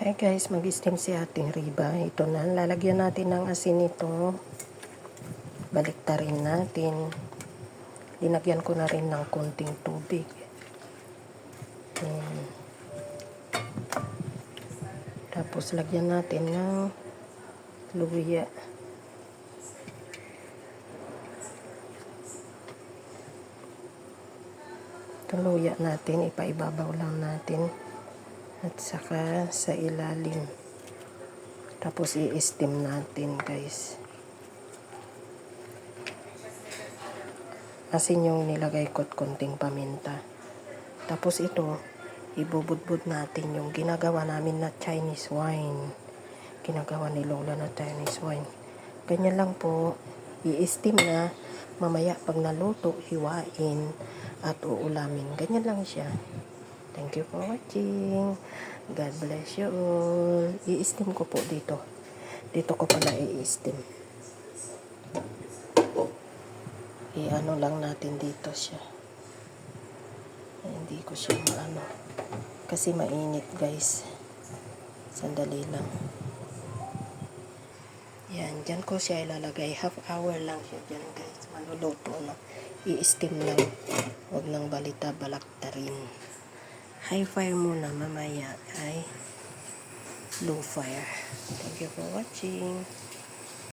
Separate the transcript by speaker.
Speaker 1: Hi guys, mag-steam si ating riba. Ito na, lalagyan natin ng asin ito. Baliktarin natin. Linagyan ko na rin ng konting tubig. Tapos lagyan natin ng luya. Itong luya natin, ipaibabaw lang natin. At saka sa ilalim. Tapos i-steam natin guys. Asin yung nilagay ko at konting paminta. Tapos ito, ibubudbud natin yung ginagawa namin na Chinese wine. Ginagawa ni Lola na Chinese wine. Ganyan lang po. I-steam na. Mamaya pag naluto, hiwain at uulamin. Ganyan lang siya. Thank you for watching. God bless you all. I-steam ko po dito. Dito ko pala i-steam. I-ano lang natin dito siya. Hindi ko siya maano. Kasi mainit guys. Sandali lang. Yan. Dyan ko siya ilalagay. Half hour lang siya dyan guys. Maluluto na. I-steam lang. Huwag nang balita balaktarin. High fire muna, mamaya ay low fire. Thank you for watching.